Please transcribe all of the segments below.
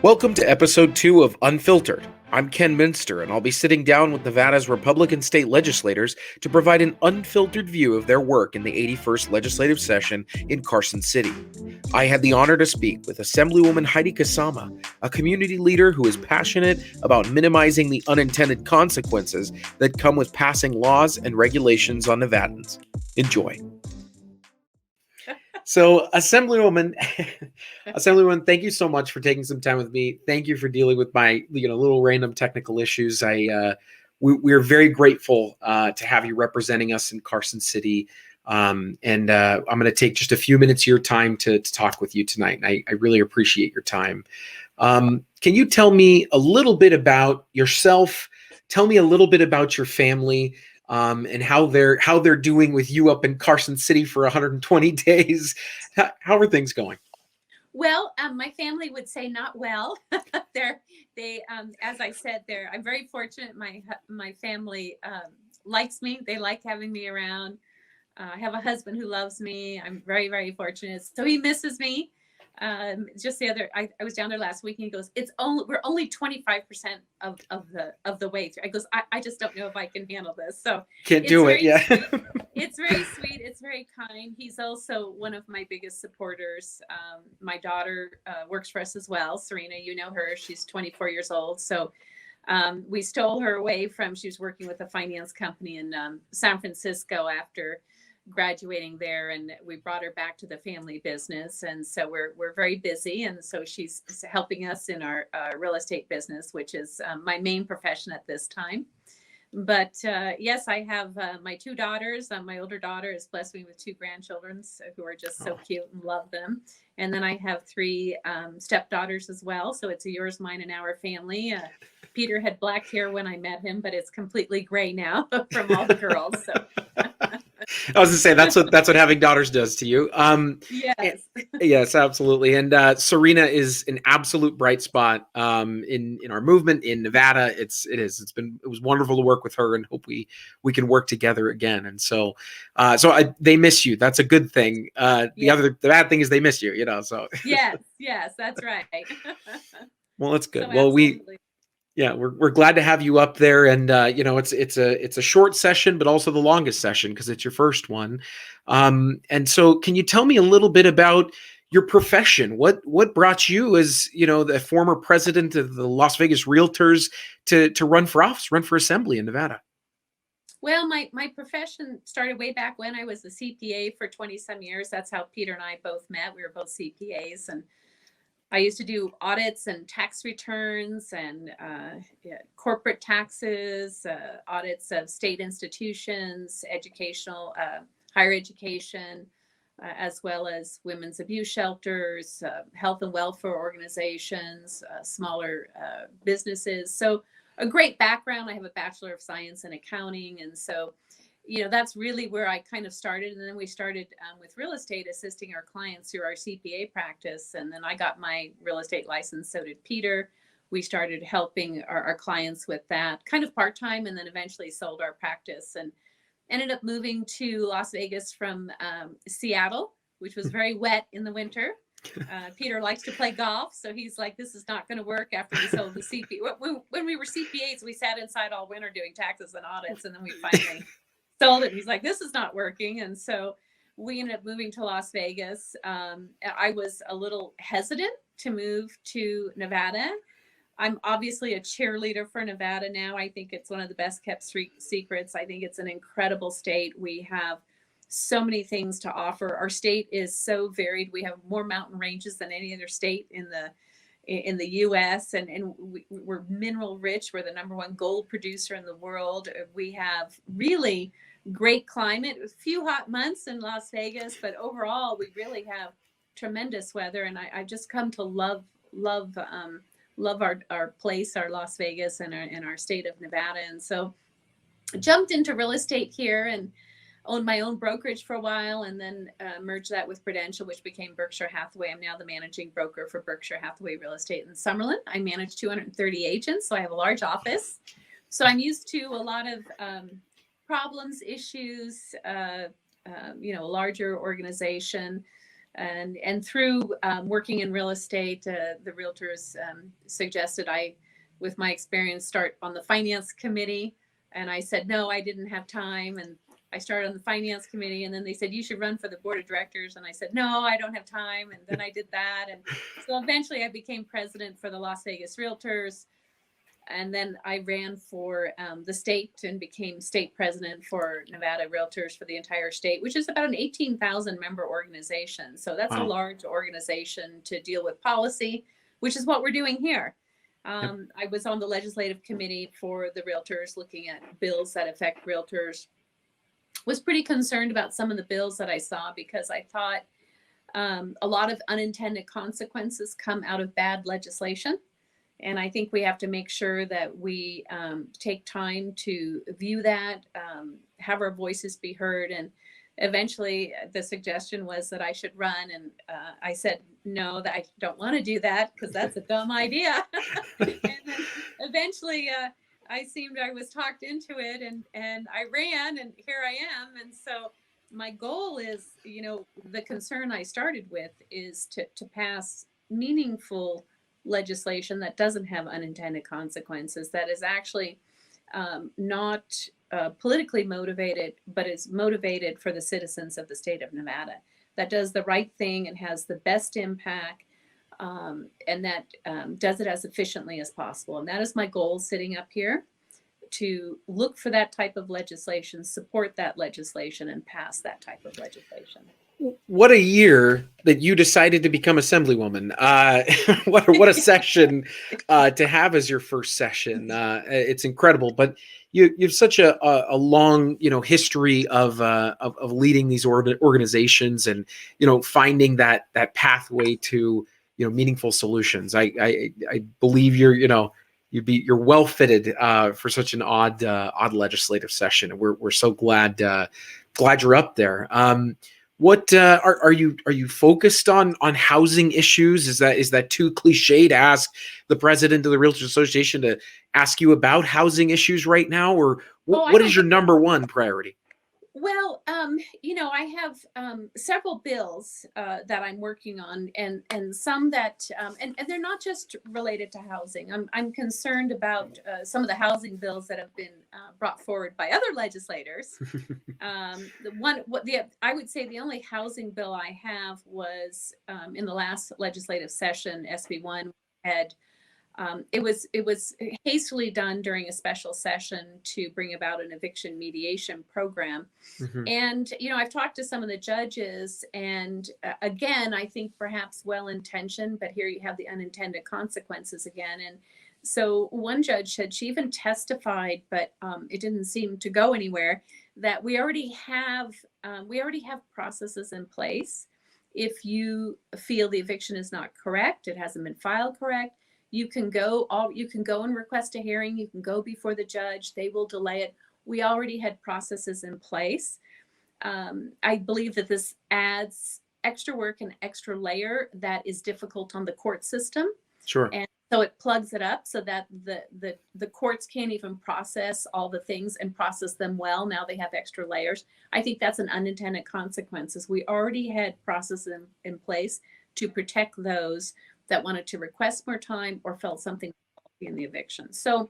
Welcome to episode 2 of Unfiltered. I'm Ken Minster, and I'll be sitting down with Nevada's Republican state legislators to provide an unfiltered view of their work in the 81st legislative session in Carson City. I had the honor to speak with Assemblywoman Heidi Kasama, a community leader who is passionate about minimizing the unintended consequences that come with passing laws and regulations on Nevadans. Enjoy. So, Assemblywoman, thank you so much for taking some time with me. Thank you for dealing with my, little random technical issues. We're very grateful to have you representing us in Carson City. I'm going to take just a few minutes of your time to talk with you tonight. And I really appreciate your time. Can you tell me a little bit about yourself? Tell me a little bit about your family. And how they're doing with you up in Carson City for 120 days. How are things going? Well, my family would say not well. As I said, I'm very fortunate. My family likes me. They like having me around. I have a husband who loves me. I'm very, very fortunate. So he misses me. Just I was down there last week and he goes, we're only 25% of the way through. I goes, I just don't know if I can handle this. So can't do it. Yeah. It's very sweet. It's very kind. He's also one of my biggest supporters. My daughter works for us as well. Serena, you know her. She's 24 years old. So we stole her away she was working with a finance company in San Francisco after graduating there, and we brought her back to the family business, and so we're very busy, and so she's helping us in our real estate business, which is my main profession at this time. But yes, I have my two daughters. My older daughter has blessed me with two grandchildren who are just so cute and love them. And then I have three stepdaughters as well. So it's a yours, mine, and our family. Peter had black hair when I met him, but it's completely gray now from all the girls. So. I was going to say that's what having daughters does to you. Yes. Yes, absolutely. And Serena is an absolute bright spot in our movement in Nevada. It was wonderful to work with her, and hope we can work together again. And so they miss you. That's a good thing. The bad thing is they miss you. So yes, that's right. Well, that's good. So we're glad to have you up there, and it's a short session, but also the longest session because it's your first one. And so, can you tell me a little bit about your profession? What brought you, as the former president of the Las Vegas Realtors, to run for office, run for assembly in Nevada? Well, my profession started way back when I was a CPA for 20 some years. That's how Peter and I both met. We were both CPAs, and I used to do audits and tax returns and corporate taxes, audits of state institutions, educational, higher education, as well as women's abuse shelters, health and welfare organizations, smaller businesses. So a great background. I have a Bachelor of Science in Accounting. And so that's really where I kind of started. And then we started with real estate, assisting our clients through our CPA practice. And then I got my real estate license. So did Peter. We started helping our clients with that kind of part-time, and then eventually sold our practice and ended up moving to Las Vegas from Seattle, which was very wet in the winter. Peter likes to play golf. So he's like, this is not going to work after we sold the CPA. When we were CPAs, we sat inside all winter doing taxes and audits. And then we finally sold it. He's like, this is not working. And so we ended up moving to Las Vegas. I was a little hesitant to move to Nevada. I'm obviously a cheerleader for Nevada now. I think it's one of the best kept secrets. I think it's an incredible state. We have so many things to offer. Our state is so varied. We have more mountain ranges than any other state in the U.S. and we're mineral rich. We're the number one gold producer in the world. We have really great climate, a few hot months in Las Vegas, but overall we really have tremendous weather. And I just come to love our place, our Las Vegas, and our state of Nevada. And so jumped into real estate here and owned my own brokerage for a while, and then merged that with Prudential, which became Berkshire Hathaway. I'm now the managing broker for Berkshire Hathaway Real Estate in Summerlin. I manage 230 agents, so I have a large office. So I'm used to a lot of problems, issues, a larger organization. And through working in real estate, the realtors suggested I, with my experience, start on the finance committee. And I said, no, I didn't have time. And I started on the finance committee, and then they said, you should run for the board of directors. And I said, no, I don't have time. And then I did that. And so eventually I became president for the Las Vegas Realtors. And then I ran for the state and became state president for Nevada Realtors for the entire state, which is about an 18,000 member organization. So that's Wow. a large organization to deal with policy, which is what we're doing here. I was on the legislative committee for the realtors, looking at bills that affect realtors. Was pretty concerned about some of the bills that I saw, because I thought a lot of unintended consequences come out of bad legislation. And I think we have to make sure that we take time to view that, have our voices be heard. And eventually the suggestion was that I should run. And I said, no, that I don't want to do that, because that's a dumb idea. And then eventually I was talked into it, and I ran, and here I am. And so my goal is, the concern I started with is to pass meaningful legislation that doesn't have unintended consequences, that is actually not politically motivated, but is motivated for the citizens of the state of Nevada, that does the right thing and has the best impact, and that does it as efficiently as possible. And that is my goal sitting up here, to look for that type of legislation, support that legislation, and pass that type of legislation. What a year that you decided to become Assemblywoman. What a session to have as your first session. It's incredible. But you've such a long history of leading these organizations, and finding that pathway to meaningful solutions. I believe you're well fitted for such an odd legislative session, and we're so glad you're up there. What are you focused on housing issues? Is that too cliche to ask the president of the Realtors Association to ask you about housing issues right now, or what is your number one priority? Well, I have several bills that I'm working on, and some that, and they're not just related to housing. I'm concerned about some of the housing bills that have been brought forward by other legislators. I would say the only housing bill I have was in the last legislative session, SB1 had. It was hastily done during a special session to bring about an eviction mediation program. Mm-hmm. And, I've talked to some of the judges, and again, I think perhaps well-intentioned, but here you have the unintended consequences again. And so one judge said, she even testified, but it didn't seem to go anywhere, that we already have processes in place. If you feel the eviction is not correct, it hasn't been filed correct, you can go and request a hearing. You can go before the judge. They will delay it. We already had processes in place. I believe that this adds extra work and extra layer that is difficult on the court system. Sure. And so it plugs it up so that the courts can't even process all the things and process them well. Now they have extra layers. I think that's an unintended consequences. We already had processes in place to protect those that wanted to request more time or felt something in the eviction. So,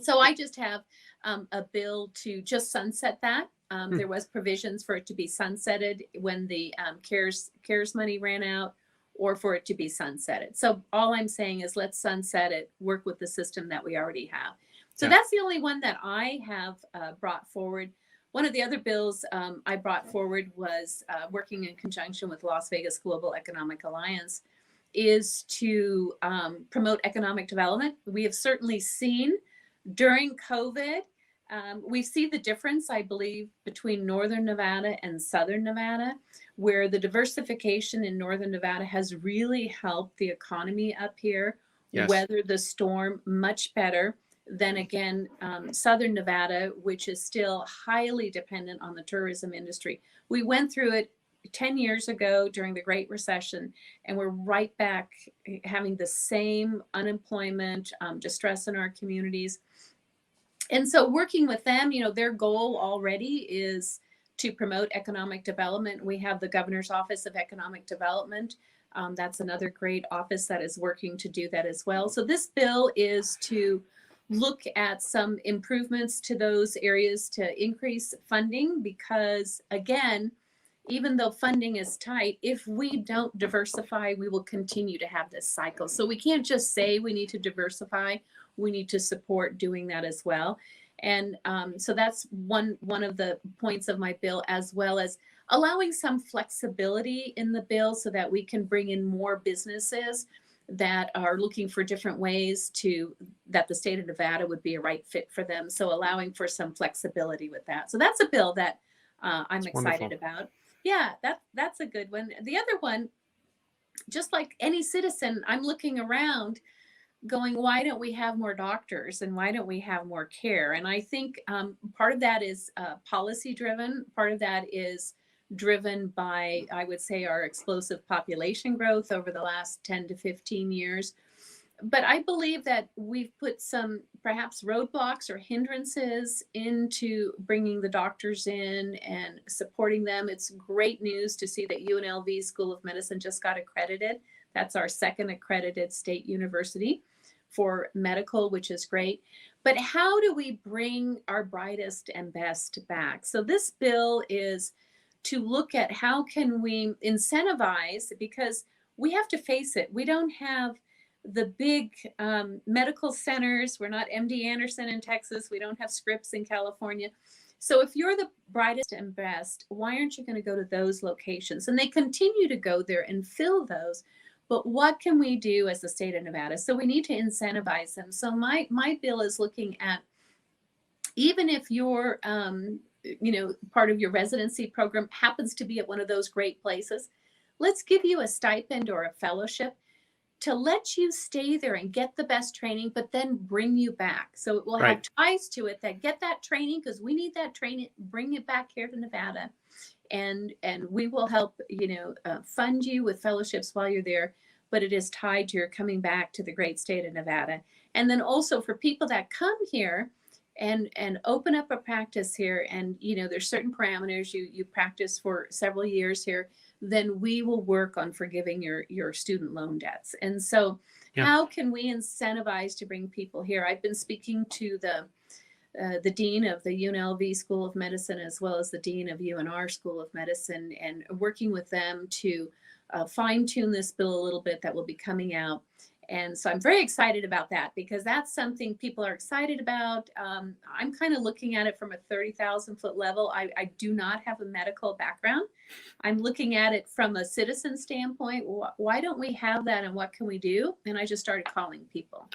So I just have a bill to just sunset that. There was provisions for it to be sunsetted when the CARES money ran out, or for it to be sunsetted. So all I'm saying is, let's sunset it, work with the system that we already have. So that's the only one that I have brought forward. One of the other bills I brought forward was working in conjunction with Las Vegas Global Economic Alliance, is to promote economic development. We have certainly seen during COVID, we see the difference, I believe, between Northern Nevada and Southern Nevada, where the diversification in Northern Nevada has really helped the economy up here, weather the storm much better than, again, Southern Nevada, which is still highly dependent on the tourism industry. We went through it 10 years ago during the Great Recession, and we're right back having the same unemployment, distress in our communities. And so working with them, their goal already is to promote economic development. We have the Governor's Office of Economic Development. That's another great office that is working to do that as well. So this bill is to look at some improvements to those areas to increase funding, because again, even though funding is tight, if we don't diversify, we will continue to have this cycle. So we can't just say we need to diversify. We need to support doing that as well. And so that's one of the points of my bill, as well as allowing some flexibility in the bill so that we can bring in more businesses that are looking for different ways that the state of Nevada would be a right fit for them. So allowing for some flexibility with that. So that's a bill that I'm That's excited wonderful. about. Yeah, that's a good one. The other one, just like any citizen, I'm looking around going, why don't we have more doctors and why don't we have more care? And I think part of that is policy driven. Part of that is driven by, I would say, our explosive population growth over the last 10 to 15 years. But I believe that we've put some perhaps roadblocks or hindrances into bringing the doctors in and supporting them. It's great news to see that UNLV School of Medicine just got accredited. That's our second accredited state university for medical, which is great. But how do we bring our brightest and best back? So this bill is to look at how can we incentivize, because we have to face it. We don't have the big medical centers. We're not MD Anderson in Texas. We don't have Scripps in California. So if you're the brightest and best, why aren't you going to go to those locations? And they continue to go there and fill those. But what can we do as the state of Nevada? So we need to incentivize them. So my bill is looking at, even if you're, part of your residency program happens to be at one of those great places, let's give you a stipend or a fellowship to let you stay there and get the best training, but then bring you back. So it will have ties to it that get that training, because we need that training, bring it back here to Nevada. And we will help, fund you with fellowships while you're there, but it is tied to your coming back to the great state of Nevada. And then also for people that come here and open up a practice here, and there's certain parameters, you practice for several years here, then we will work on forgiving your student loan debts. And so how can we incentivize to bring people here? I've been speaking to the dean of the UNLV School of Medicine, as well as the dean of UNR School of Medicine, and working with them to fine tune this bill a little bit that will be coming out. And so I'm very excited about that, because that's something people are excited about. I'm kind of looking at it from a 30,000 foot level. I do not have a medical background. I'm looking at it from a citizen standpoint. Why don't we have that, and what can we do? And I just started calling people.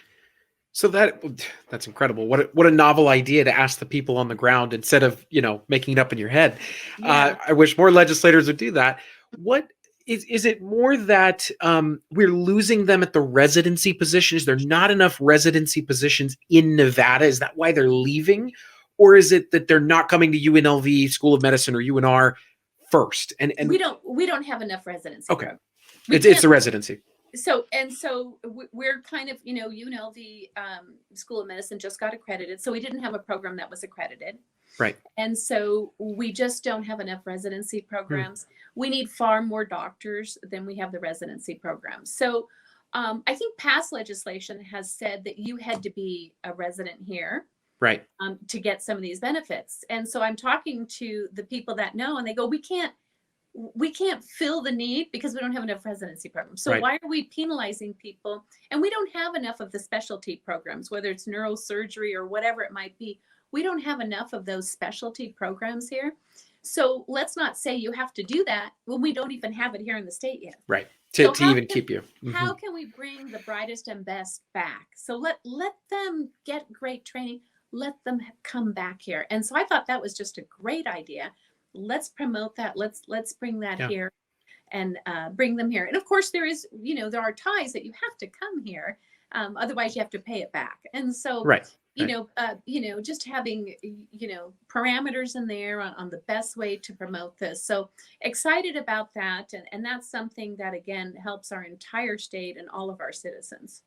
So that's incredible. What a novel idea to ask the people on the ground instead of, making it up in your head. Yeah. I wish more legislators would do that. What is it more that we're losing them at the residency position? Is there not enough residency positions in Nevada? Is that why they're leaving? Or is it that they're not coming to UNLV School of Medicine or UNR first? And we don't have enough residency. Okay. It's the residency. So we're kind of, UNLV School of Medicine just got accredited. So we didn't have a program that was accredited. Right. And so we just don't have enough residency programs. We need far more doctors than we have the residency programs. So I think past legislation has said that you had to be a resident here. Right. To get some of these benefits. And so I'm talking to the people that know, and they go, we can't fill the need because we don't have enough residency programs. So why are we penalizing people? And we don't have enough of the specialty programs, whether it's neurosurgery or whatever it might be. We don't have enough of those specialty programs here. So let's not say you have to do that when we don't even have it here in the state yet. Right. To even keep you. How can we bring the brightest and best back? So let them get great training. Let them come back here. And so I thought that was just a great idea. Let's promote that. Let's bring that here and bring them here. And of course there is, there are ties that you have to come here. Otherwise you have to pay it back. And so, just having, parameters in there on the best way to promote this. So excited about that. And that's something that, again, helps our entire state and all of our citizens.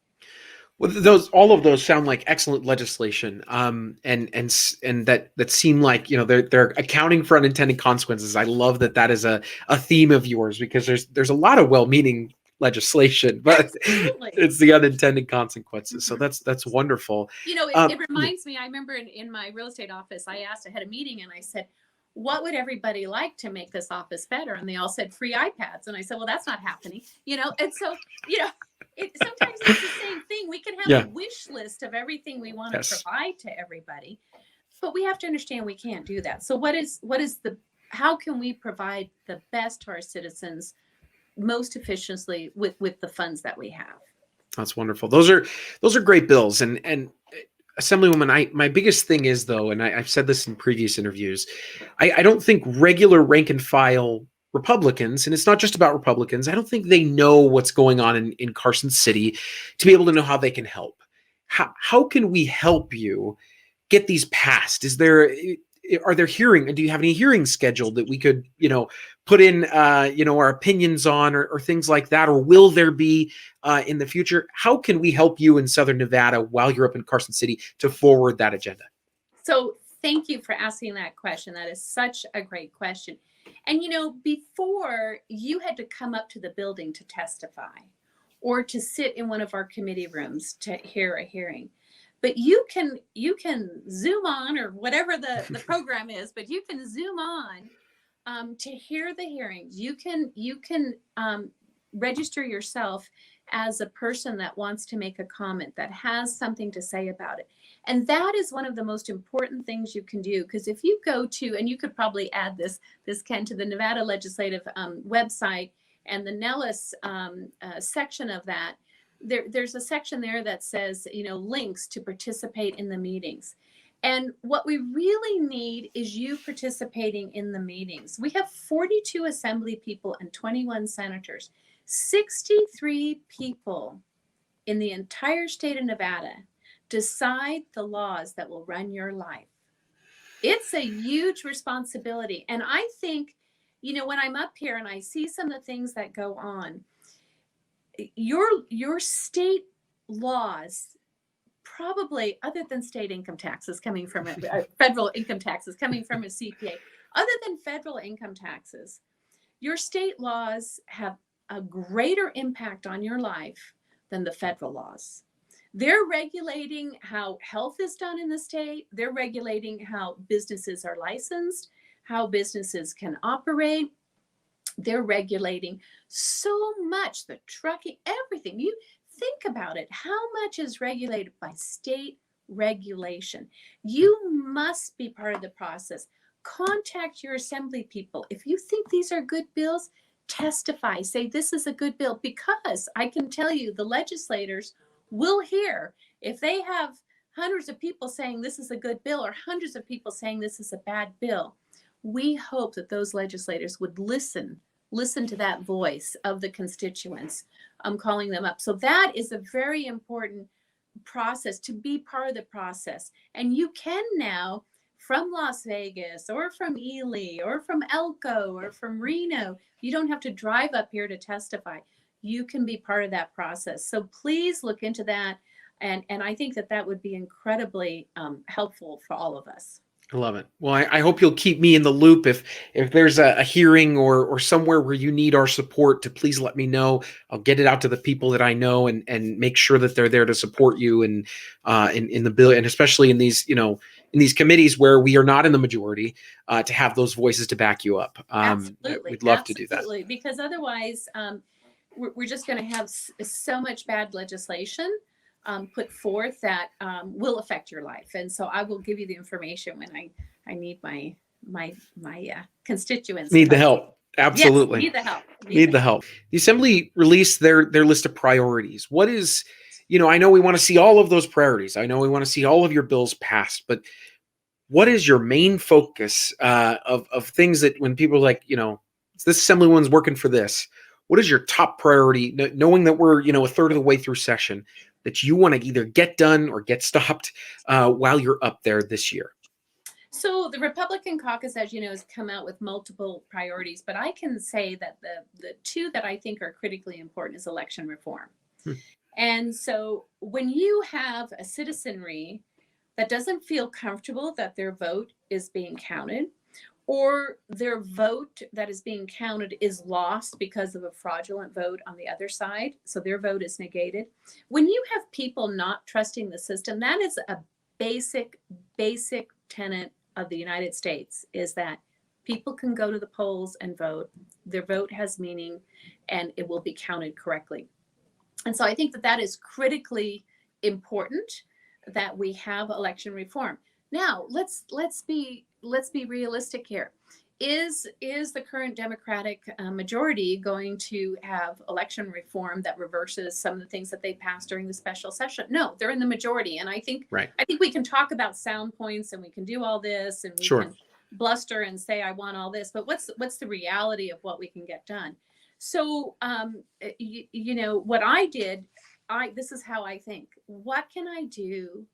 Well, those all of those sound like excellent legislation, and that seem like they're accounting for unintended consequences. I love that is a theme of yours, because there's a lot of well-meaning legislation, but Absolutely. it's the unintended consequences. So Mhm. that's wonderful. It Yeah. reminds me, I remember in my real estate office, I had a meeting and I said, what would everybody like to make this office better? And they all said free iPads. And I said, well, that's not happening, and so, sometimes it's the same thing. We can have a Yeah. wish list of everything we want to Yes. provide to everybody, but we have to understand we can't do that. So how can we provide the best to our citizens most efficiently with the funds that we have? That's wonderful. Those are great bills. And Assemblywoman, my biggest thing is, though, and I've said this in previous interviews, I don't think regular rank and file Republicans, and it's not just about Republicans, I don't think they know what's going on in Carson City to be able to know how they can help. How can we help you get these passed? Are there do you have any hearings scheduled that we could, put in, our opinions on, or things like that? Or will there be in the future? How can we help you in Southern Nevada while you're up in Carson City to forward that agenda? So thank you for asking that question. That is such a great question. And before, you had to come up to the building to testify or to sit in one of our committee rooms to hear a hearing. But you can Zoom on, or whatever the program is, but you can Zoom on to hear the hearings. You can register yourself as a person that wants to make a comment, that has something to say about it. And that is one of the most important things you can do, because if you go to, and you could probably add this Ken, to the Nevada Legislative website, and the Nellis section of that, there's a section there that says, links to participate in the meetings. And what we really need is you participating in the meetings. We have 42 assembly people and 21 senators, 63 people in the entire state of Nevada decide the laws that will run your life. It's a huge responsibility. And I think, when I'm up here and I see some of the things that go on, your state laws, probably, other than state income taxes coming from federal income taxes coming from a CPA, other than federal income taxes, your state laws have a greater impact on your life than the federal laws. They're regulating how health is done in the state. They're regulating how businesses are licensed, how businesses can operate. They're regulating so much, the trucking, everything. You think about it, how much is regulated by state regulation? You must be part of the process. Contact your assembly people. If you think these are good bills, testify, say this is a good bill, because I can tell you the legislators will hear if they have hundreds of people saying this is a good bill, or hundreds of people saying this is a bad bill. We hope that those legislators would listen to that voice of the constituents. I'm calling them up. So that is a very important process, to be part of the process. And you can now, from Las Vegas or from Ely or from Elko or from Reno, you don't have to drive up here to testify. You can be part of that process. So please look into that. And I think that would be incredibly helpful for all of us. I love it. Well, I hope you'll keep me in the loop if there's a hearing or somewhere where you need our support, to please let me know. I'll get it out to the people that I know, and make sure that they're there to support you, and in the bill, and especially in these in these committees where we are not in the majority, to have those voices to back you up. Absolutely, we'd love to do that. absolutely, because otherwise we're just going to have so much bad legislation put forth that will affect your life. And so I will give you the information when I need my constituents. Need the help. Absolutely. Yes, need the help. Need the help. The Assembly released their list of priorities. What is, I know we want to see all of those priorities. I know we want to see all of your bills passed, but what is your main focus of things that, when people are like, this Assemblywoman's working for this, what is your top priority, knowing that we're, a third of the way through session, that you want to either get done or get stopped while you're up there this year? So the Republican caucus, as you know, has come out with multiple priorities, but I can say that the two that I think are critically important is election reform. And so when you have a citizenry that doesn't feel comfortable that their vote is being counted, or their vote that is being counted is lost because of a fraudulent vote on the other side, so their vote is negated. When you have people not trusting the system, that is a basic tenet of the United States, is that people can go to the polls and vote. Their vote has meaning, and it will be counted correctly. And so I think that that is critically important, that we have election reform. Now, let's be realistic here. Is the current Democratic majority going to have election reform that reverses some of the things that they passed during the special session? No, they're in the majority, and I think we can talk about sound points, and we can do all this, and we can bluster and say I want all this, but what's the reality of what we can get done? So you know what I did. This is how I think. What can I do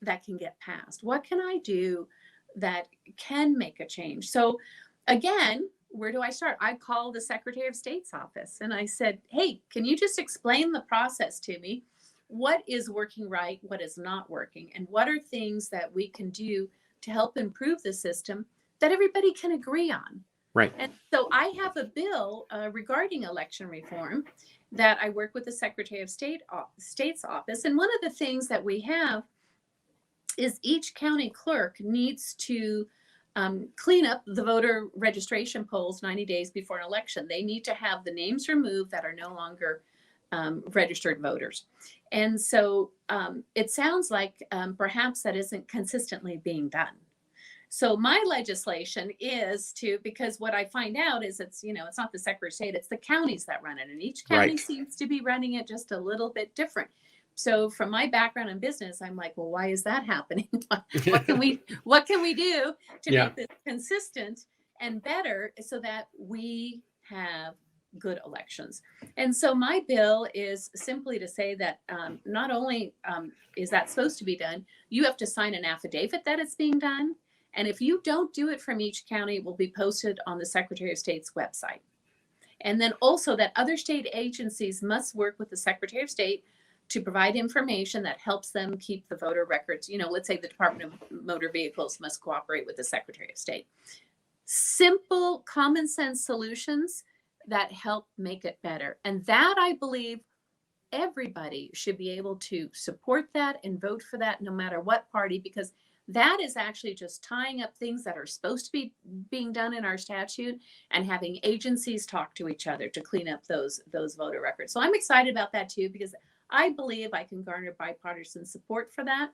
that can get passed? What can I do that can make a change? So again, where do I start? I called the Secretary of State's office and I said, hey, can you just explain the process to me? What is working right? What is not working? And what are things that we can do to help improve the system that everybody can agree on? Right. And so I have a bill regarding election reform that I work with the Secretary of State's office. And one of the things that we have is each county clerk needs to clean up the voter registration polls 90 days before an election. They need to have the names removed that are no longer registered voters. And so it sounds like perhaps that isn't consistently being done. So my legislation is because what I find out is it's not the Secretary of State, it's the counties that run it. And each county seems to be running it just a little bit different. So from my background in business, I'm like, well, why is that happening? what can we do to make this consistent and better so that we have good elections? And so my bill is simply to say that not only is that supposed to be done, you have to sign an affidavit that it's being done. And if you don't do it from each county, it will be posted on the Secretary of State's website. And then also that other state agencies must work with the Secretary of State to provide information that helps them keep the voter records. Let's say the Department of Motor Vehicles must cooperate with the Secretary of State. Simple, common sense solutions that help make it better. And that, I believe, everybody should be able to support that and vote for that no matter what party, because that is actually just tying up things that are supposed to be being done in our statute and having agencies talk to each other to clean up those voter records. So I'm excited about that too, because I believe I can garner bipartisan support for that.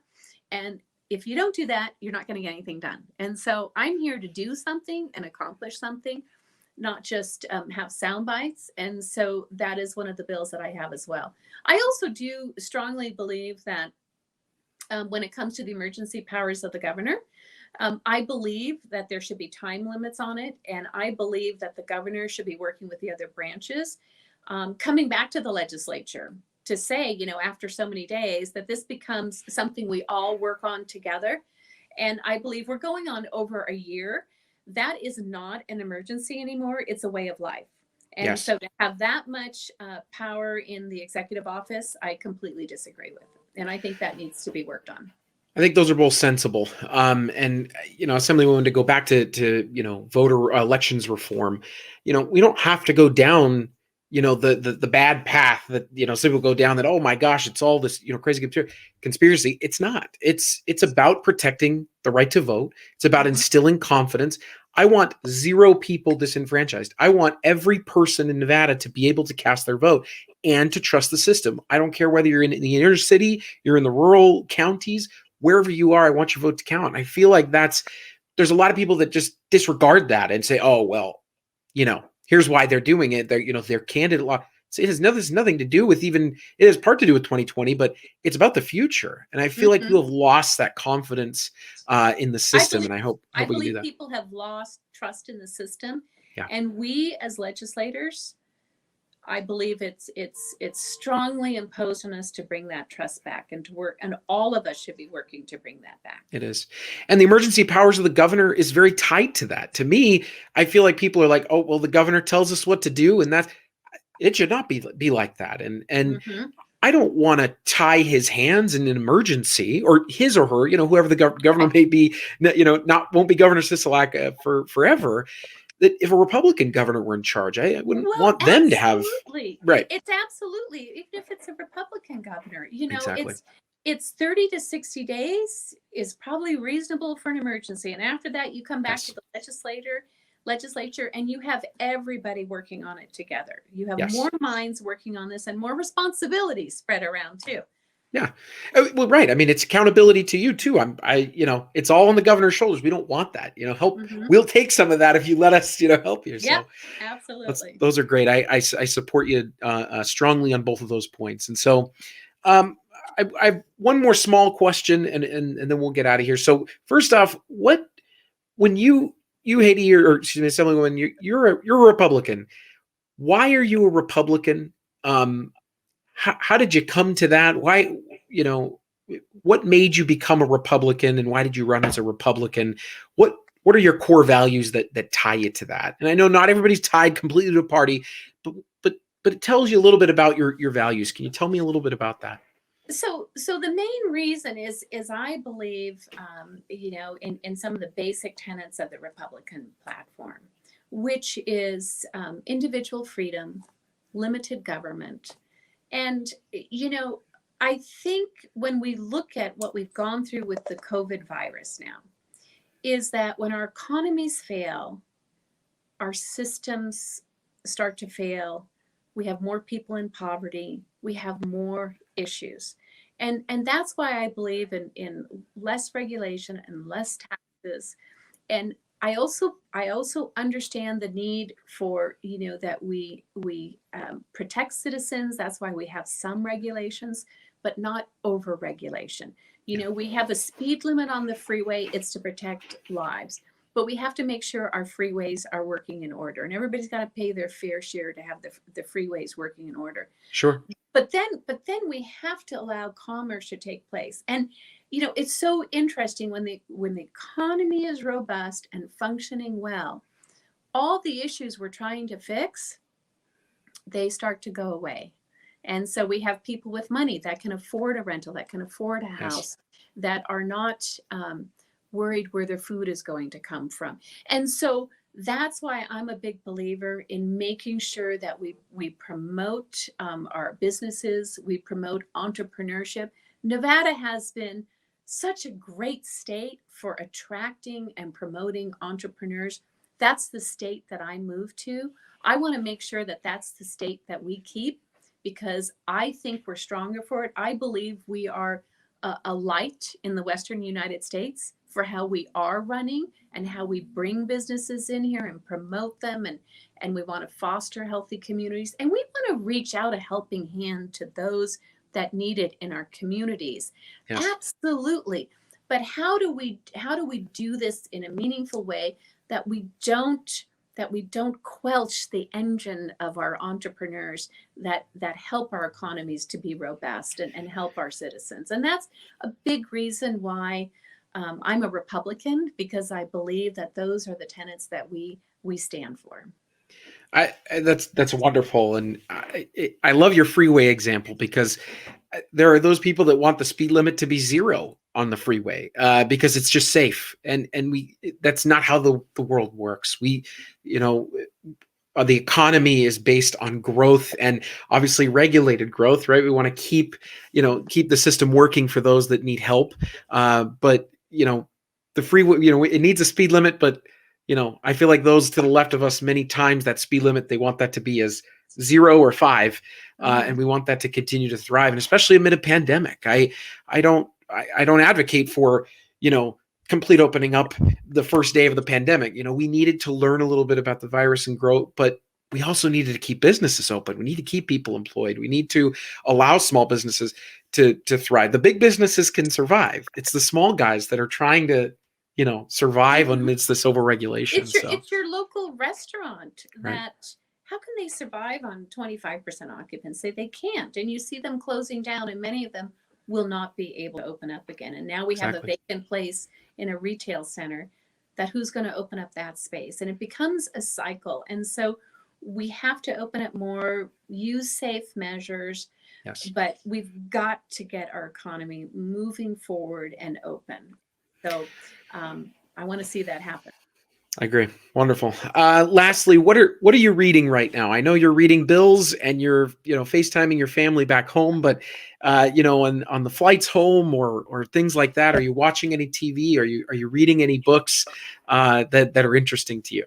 And if you don't do that, you're not going to get anything done. And so I'm here to do something and accomplish something, not just have sound bites. And so that is one of the bills that I have as well. I also do strongly believe that when it comes to the emergency powers of the governor, I believe that there should be time limits on it. And I believe that the governor should be working with the other branches, coming back to the legislature to say, after so many days, that this becomes something we all work on together. And I believe we're going on over a year. That is not an emergency anymore. It's a way of life. And so to have that much power in the executive office, I completely disagree with. And I think that needs to be worked on. I think those are both sensible. And, Assemblywoman, to go back to voter elections reform, we don't have to go down, the bad path that, some people go down that, oh my gosh, it's all this, crazy conspiracy. It's not. It's about protecting the right to vote. It's about instilling confidence. I want 0 people disenfranchised. I want every person in Nevada to be able to cast their vote and to trust the system. I don't care whether you're in the inner city, you're in the rural counties, wherever you are, I want your vote to count. I feel like there's a lot of people that just disregard that and say, oh, well, here's why they're doing it. They're candidate law. So it has nothing to do with it has part to do with 2020, but it's about the future. And I feel like people have lost that confidence in the system. And I hope we can do that. People have lost trust in the system. Yeah. And we as legislators, I believe it's strongly imposed on us to bring that trust back and to work. And all of us should be working to bring that back. It is. And the emergency powers of the governor is very tied to that. To me, I feel like people are like, oh, well, the governor tells us what to do. And it should not be like that. And I don't want to tie his hands in an emergency, or his or her, whoever the governor Right. may be, won't be Governor Sisolak for forever. That if a Republican governor were in charge, I wouldn't Well, want them to have. absolutely. Right. It's absolutely, even if it's a Republican governor, Exactly. it's 30 to 60 days is probably reasonable for an emergency. And after that, you come back to Yes. the legislature, and you have everybody working on it together. You have Yes. more minds working on this and more responsibilities spread around too. Yeah. Well, right. I mean, it's accountability to you too. It's all on the governor's shoulders. We don't want that. Help. Mhm. We'll take some of that if you let us, help you. Yep, So absolutely. those are great. I support you strongly on both of those points. And so, um, I have one more small question, and then we'll get out of here. So first off, when you Haiti, or excuse me, Assemblywoman, you're a Republican. Why are you a Republican? How did you come to that? Why, what made you become a Republican, and why did you run as a Republican? What are your core values that tie you to that? And I know not everybody's tied completely to a party, but it tells you a little bit about your values. Can you tell me a little bit about that? So the main reason is I believe, in some of the basic tenets of the Republican platform, which is individual freedom, limited government. And, I think when we look at what we've gone through with the COVID virus now, is that when our economies fail, our systems start to fail, we have more people in poverty, we have more issues. And that's why I believe in less regulation and less taxes. And I also understand the need for, that we protect citizens. That's why we have some regulations, but not over regulation. We have a speed limit on the freeway. It's to protect lives, but we have to make sure our freeways are working in order, and everybody's got to pay their fair share to have the freeways working in order. Sure. But then we have to allow commerce to take place. And it's so interesting when the economy is robust and functioning well, all the issues we're trying to fix, they start to go away. And so we have people with money that can afford a rental, that can afford a house, that are not worried where their food is going to come from. And so that's why I'm a big believer in making sure that we promote our businesses, we promote entrepreneurship. Nevada has been such a great state for attracting and promoting entrepreneurs. That's the state that I moved to. I want to make sure that that's the state that we keep, because I think we're stronger for it. I believe we are a light in the Western United States for how we are running and how we bring businesses in here and promote them. And we want to foster healthy communities. And we want to reach out a helping hand to those that need it in our communities. Yes. Absolutely. But how do we do this in a meaningful way that we don't quelch the engine of our entrepreneurs that help our economies to be robust and help our citizens? And that's a big reason why I'm a Republican, because I believe that those are the tenets that we stand for. That's wonderful, and I love your freeway example, because there are those people that want the speed limit to be 0 on the freeway because it's just safe, and that's not how the world works. The economy is based on growth, and obviously regulated growth, right? We want to keep the system working for those that need help, but the freeway, it needs a speed limit, but I feel like those to the left of us, many times that speed limit, they want that to be as 0 or 5. And we want that to continue to thrive. And especially amid a pandemic, I don't advocate for, complete opening up the first day of the pandemic. We needed to learn a little bit about the virus and grow, but we also needed to keep businesses open. We need to keep people employed. We need to allow small businesses to thrive. The big businesses can survive. It's the small guys that are trying to survive amidst this overregulation. It's your local restaurant Right. that, how can they survive on 25% occupancy? They can't. And you see them closing down, and many of them will not be able to open up again. And now we have a vacant place in a retail center, that who's going to open up that space? And it becomes a cycle. And so we have to open it more, use safe measures. Yes. but we've got to get our economy moving forward and open. So I want to see that happen. I agree. Wonderful. Lastly, what are you reading right now? I know you're reading bills and you're FaceTiming your family back home, but on the flights home or things like that, are you watching any TV? Are you reading any books that are interesting to you?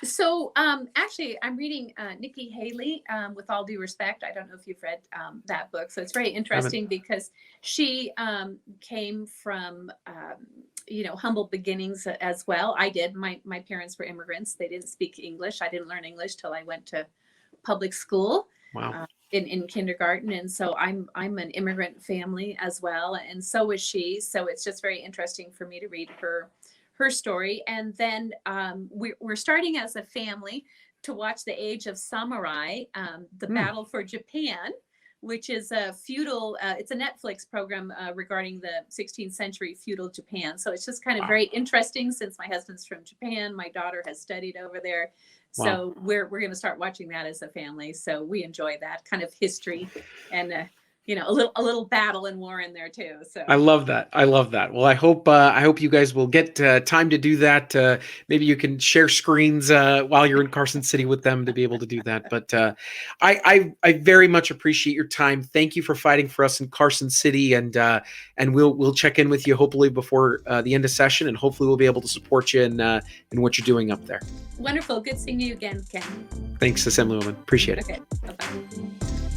So actually, I'm reading Nikki Haley. With all due respect, I don't know if you've read that book. So it's very interesting because she came from humble beginnings as well. I did. My parents were immigrants. They didn't speak English. I didn't learn English till I went to public school. Wow. In kindergarten, and so I'm an immigrant family as well, and so is she. So it's just very interesting for me to read her story. And then we're starting as a family to watch The Age of Samurai, the Battle for Japan, which is a feudal, it's a Netflix program regarding the 16th century feudal Japan. So it's just kind of very interesting since my husband's from Japan. My daughter has studied over there. So we're going to start watching that as a family. So we enjoy that kind of history and a little battle and war in there too. So I love that. Well, I hope you guys will get time to do that. Maybe you can share screens while you're in Carson City with them to be able to do that. But I very much appreciate your time. Thank you for fighting for us in Carson City, and we'll check in with you hopefully before the end of session, and hopefully we'll be able to support you in what you're doing up there. Wonderful. Good seeing you again, Ken. Thanks, Assemblywoman. Appreciate it. Okay. Bye-bye.